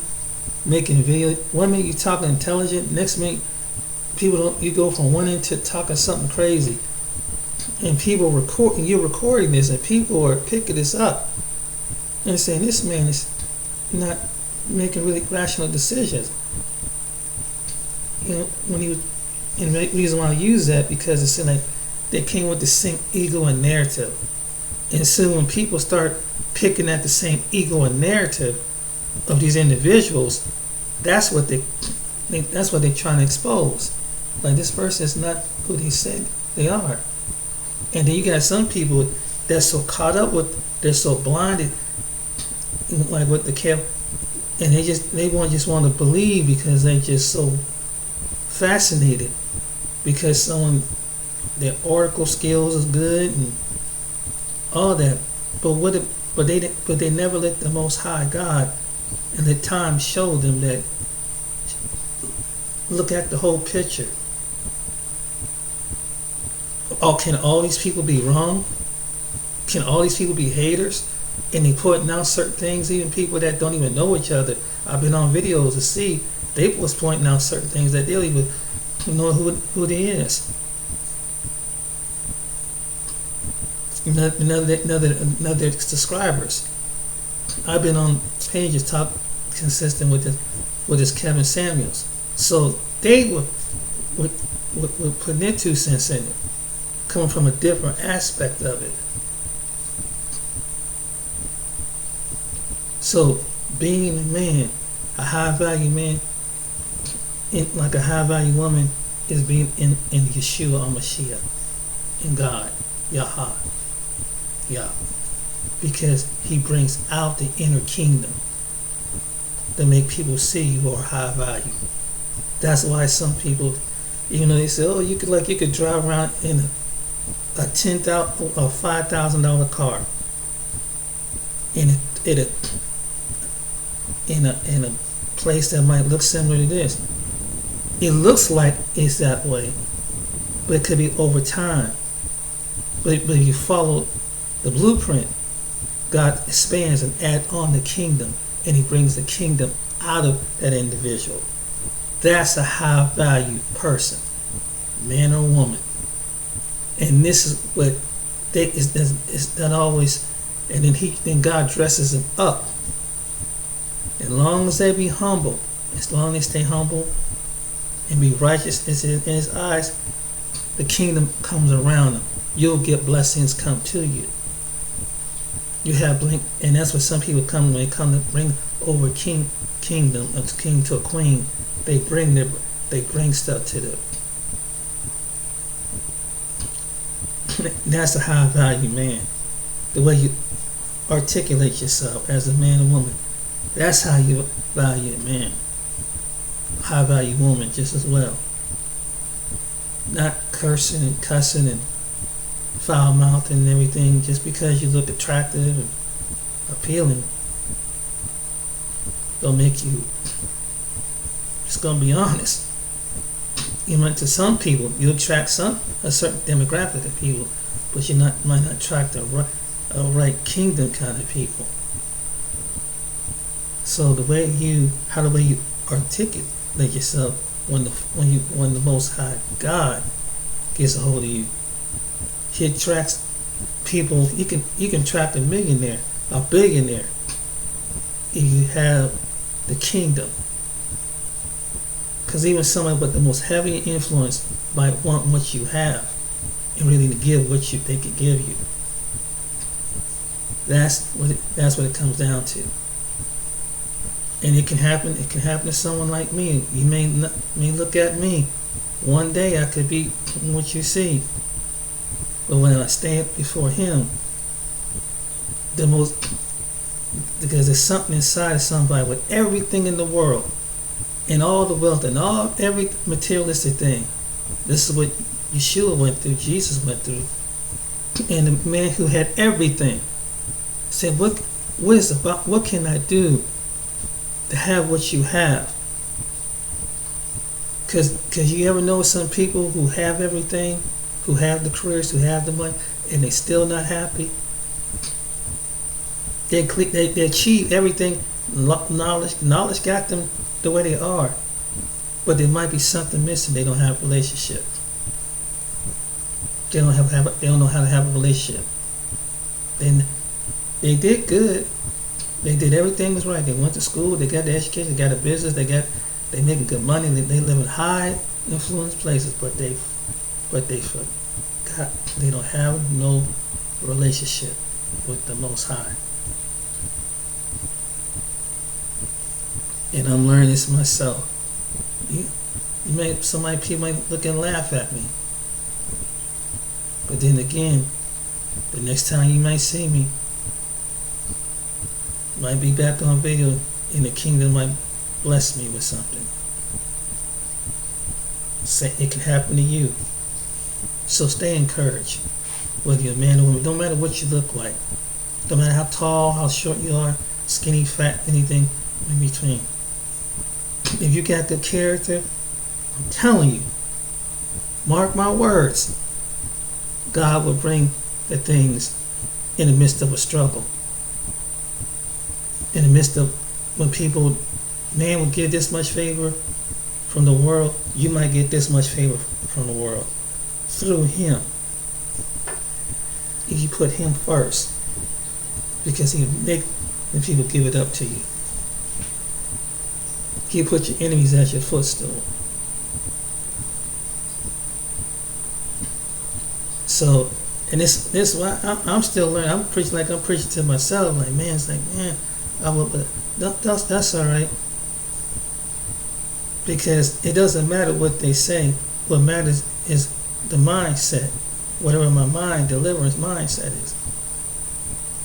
making video, one minute you talking intelligent, next minute you go from one end to talking something crazy, and you're recording this, and people are picking this up and saying this man is not making really rational decisions. You know, when he was, and the reason why I use that, because it's like they came with the same ego and narrative, and so when people start picking at the same ego and narrative of these individuals, that's what they're trying to expose. Like, this person is not who they said they are. And then you got some people that's so caught up with, they're so blinded, like with the cap, and they just want to believe because they're just so fascinated because their oracle skills is good and all that. But they never let the Most High God and the time show them that, look at the whole picture. Oh, can all these people be wrong? Can all these people be haters? And they pointing out certain things, even people that don't even know each other. I've been on videos to see they was pointing out certain things that they don't even know who they is. Another subscribers. I've been on pages talk consistent with this Kevin Samuels. So they were putting their 2 cents in it, coming from a different aspect of it. So being a man, a high value man, like a high value woman, is being in Yeshua HaMashiach, in God, Yahweh, Yah, because he brings out the inner kingdom to make people see you are high value. That's why some people, even though they say, oh, you could drive around in a $10,000 or $5,000 car in a place that might look similar to this. It looks like it's that way, but it could be over time. But if you follow the blueprint, God expands and adds on the kingdom, and he brings the kingdom out of that individual. That's a high value person, man or woman. And this is what it's not always. And then God dresses them up. As long as they be humble, as long as they stay humble and be righteous in his eyes, the kingdom comes around them. You'll get blessings come to you. You have and that's what some people come when they come to bring over kingdom, a king to a queen. They bring stuff to them. That's a high value man. The way you articulate yourself as a man or woman. That's how you value a man. High value woman just as well. Not cursing and cussing and foul mouth and everything just because you look attractive and appealing. Don't make you, just gonna be honest. Even to some people, you attract a certain demographic of people, but you might not attract a right kingdom kind of people. So the way you articulate yourself when the Most High God gets a hold of you, he attracts people. You can attract a millionaire, a billionaire, if you have the kingdom. Because even someone with the most heavy influence might want what you have and really to give what they could give you. That's what it comes down to. And it can happen. It can happen to someone like me. You may look at me. One day I could be what you see, but when I stand before Him, because there's something inside of somebody with everything in the world, and all the wealth and every materialistic thing. This is what Yeshua went through. Jesus went through, and the man who had everything said, "What is about? What can I do to have what you have?" Because you ever know some people who have everything, who have the careers, who have the money, and they still not happy. They achieve everything. Knowledge got them the way they are, but there might be something missing. They don't have a relationship. They don't know how to have a relationship. Then they did good. They did everything was right. They went to school. They got the education. They got a business. They making good money. They live in high influence places, but they forgot. They don't have no relationship with the Most High. And I'm learning this myself. People might look and laugh at me, but then again, the next time you might see me, might be back on video, and the kingdom might bless me with something. It can happen to you. So stay encouraged. Whether you're a man or woman, don't matter what you look like. Don't matter how tall, how short you are, skinny, fat, anything in between. If you got good character, I'm telling you, mark my words, God will bring the things in the midst of a struggle. In the midst of when man will give this much favor from the world, you might get this much favor from the world through Him. If you put Him first, because He'll make the people give it up to you. He'll put your enemies at your footstool. So, and this why I'm still learning. I'm preaching to myself. Like, man, it's like, man, that's all right. Because it doesn't matter what they say. What matters is the mindset. Whatever my deliverance mindset is.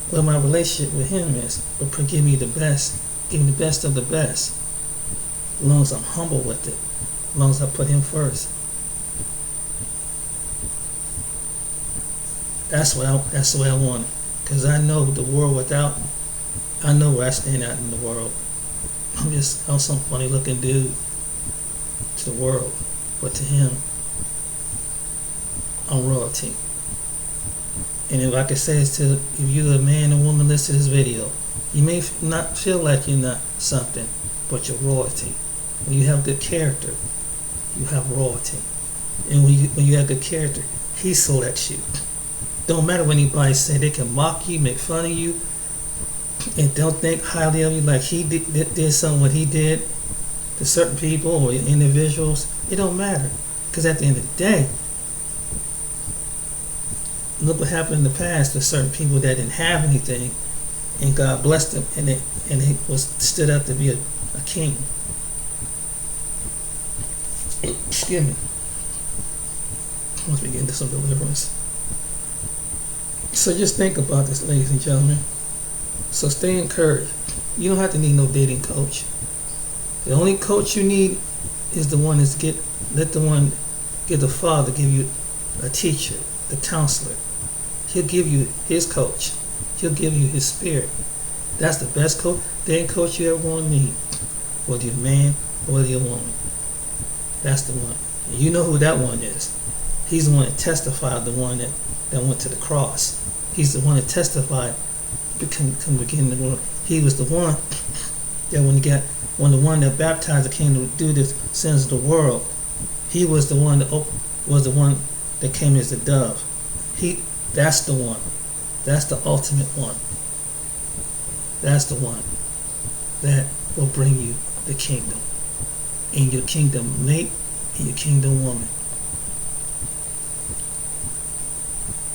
What my relationship with Him is. But give me the best. Give me the best of the best. As long as I'm humble with it. As long as I put Him first. That's the way I want it. Because I know the world without me. I know where I stand out in the world. I'm some funny looking dude to the world. But to Him, I'm royalty. And if I could say this to, if you're a man or woman listening to this video, you may not feel like you're not something, but you're royalty. When you have good character, you have royalty. And when you have good character, He selects you. Don't matter what anybody say. They can mock you, make fun of you, and don't think highly of you like He did something what He did to certain people or individuals. It don't matter. Because at the end of the day, look what happened in the past to certain people that didn't have anything, and God blessed them, and they stood up to be a king. Excuse me. Once we get into some deliverance. So just think about this, ladies and gentlemen. So stay encouraged. You don't have to need no dating coach. The only coach you need is the one let the Father give you a teacher, the counselor. He'll give you His coach. He'll give you His Spirit. That's the best dating coach you ever want to meet. Whether you're a man or whether you're a woman. That's the one. And you know who that one is. He's the one that testified, the one that went to the cross. He's the one that testified come begin the world. He was the one that when the one that baptized came to do the sins of the world, He was the one that came as a dove. That's the one. That's the ultimate one. That's the one that will bring you the kingdom. And your kingdom mate and your kingdom woman.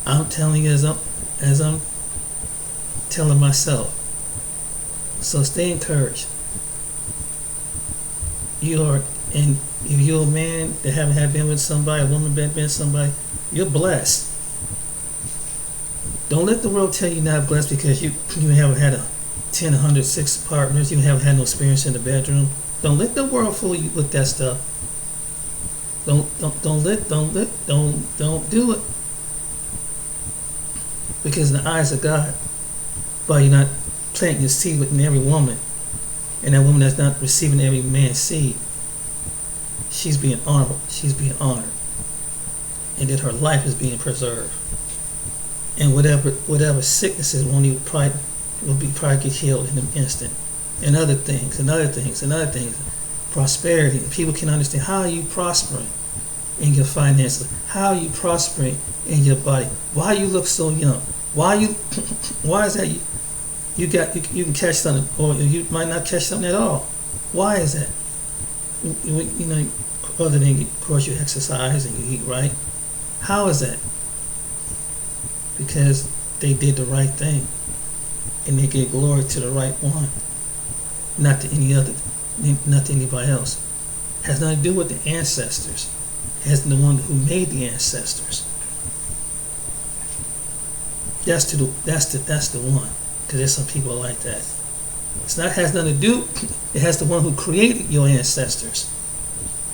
I'm telling you as I'm telling myself. So stay encouraged. you're and if you're a man that haven't had been with somebody, a woman been with somebody, you're blessed. Don't let the world tell you not blessed because you haven't had a 10, 100, 6 partners. You haven't had no experience in the bedroom. Don't let the world fool you with that stuff. Don't do it. Because in the eyes of God, while you're not planting your seed within every woman, and that woman that's not receiving every man's seed, she's being honored. She's being honored, and that her life is being preserved. And whatever sicknesses will probably get healed in an instant, and other things. Prosperity. And people can understand how are you prospering in your finances, how are you prospering in your body, why you look so young, why is that you can catch something or you might not catch something at all. Why is that? You know, other than of course you exercise and you eat right. How is that? Because they did the right thing and they gave glory to the right one, not to anybody else. It has nothing to do with the ancestors. It has the one who made the ancestors. That's the one. Because there's some people like that. Has nothing to do. It has the one who created your ancestors.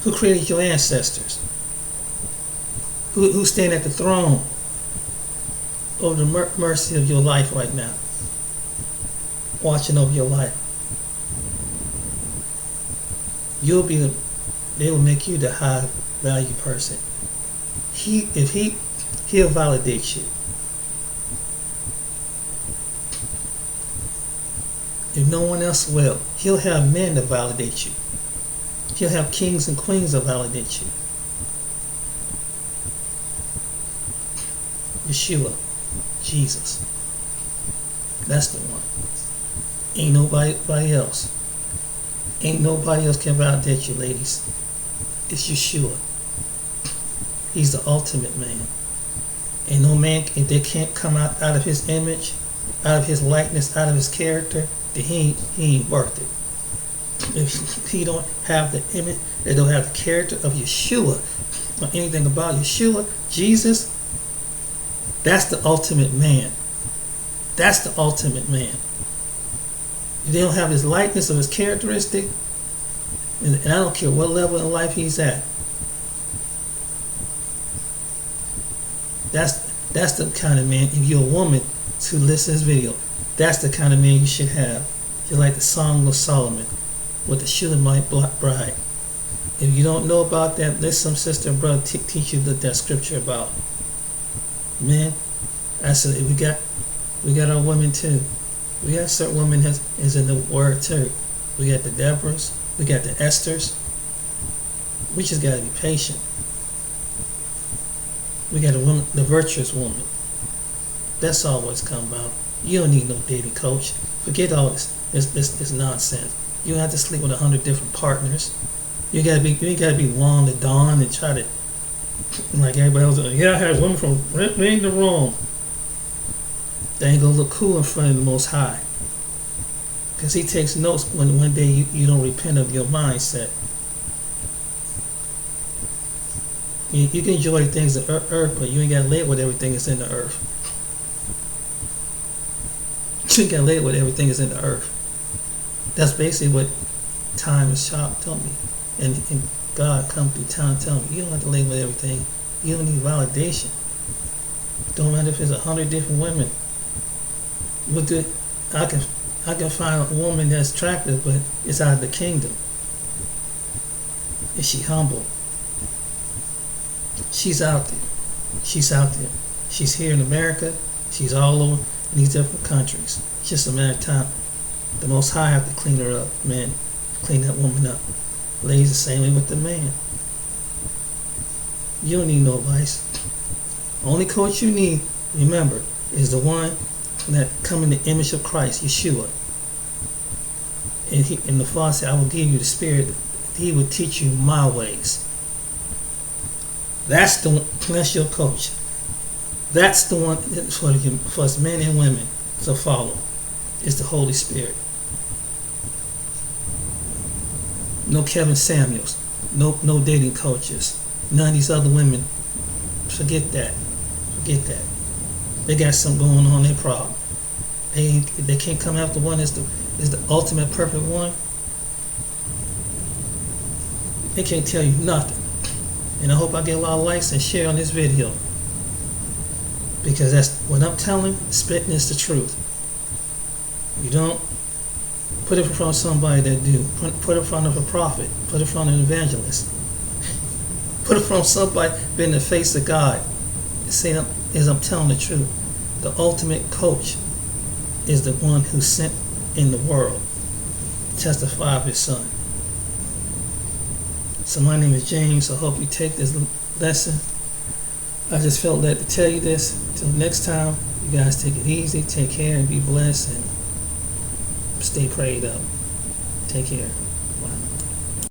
Who created your ancestors? Who's standing at the throne over the mercy of your life right now, watching over your life. They will make you the high value person. He'll validate you. If no one else will, he'll have men to validate you. He'll have kings and queens to validate you. Yeshua, Jesus. That's the one. Ain't nobody else. Ain't nobody else can validate you, ladies. It's Yeshua. He's the ultimate man. And no man, if they can't come out of his image, out of his likeness, out of his character, then he ain't worth it. If he don't have the image, they don't have the character of Yeshua, or anything about Yeshua, Jesus, that's the ultimate man. That's the ultimate man. If they don't have his likeness or his characteristic, and I don't care what level in life he's at, that's the kind of man, if you're a woman who listens to this video, that's the kind of man you should have. Just like the Song of Solomon with the Shulamite bride. If you don't know about that, let some sister and brother teach you that scripture about. Man, I said we got our women too. We got certain women is in the word too. We got the Deborahs, we got the Esthers. We just gotta be patient. We got the virtuous woman. That's all what's come about. You don't need no dating coach. Forget all this nonsense. You don't have to sleep with 100 different partners. You ain't gotta be Juan to Dawn and try to, like everybody else. Yeah, I had a woman from Maine to Rome. They ain't gonna look cool in front of the Most High, because He takes notes when one day you don't repent of your mindset. You can enjoy things of earth, but you ain't gotta live with everything that's in the earth. You ain't gotta live with everything that's in the earth. That's basically what time is tell me. And God come through time tell me, you don't have to live with everything. You don't need validation. Don't matter if it's 100 different women. I can find a woman that's attractive, but it's out of the kingdom. Is she humble? She's out there. She's here in America. She's all over in these different countries. It's just a matter of time. The Most High have to clean her up, man. Clean that woman up. Ladies, the same way with the man. You don't need no advice. Only coach you need, remember, is the one that come in the image of Christ, Yeshua. And the Father said, I will give you the Spirit. He will teach you my ways. That's your coach. That's the one for us men and women to follow. Is the Holy Spirit. No Kevin Samuels. No dating coaches. None of these other women. Forget that. Forget that. They got something going on. Their problem. They can't come after one is the ultimate perfect one. They can't tell you nothing. And I hope I get a lot of likes and share on this video, because that's what I'm telling. Spitting is the truth. You don't put it in front of somebody that do. Put it in front of a prophet. Put it in front of an evangelist. Put it in front of somebody been in the face of God. Say as I'm telling the truth. The ultimate coach is the one who sent in the world to testify of his son. So my name is James. I hope you take this lesson. I just felt that to tell you this. Till next time, you guys take it easy, take care, and be blessed, and stay prayed up. Take care.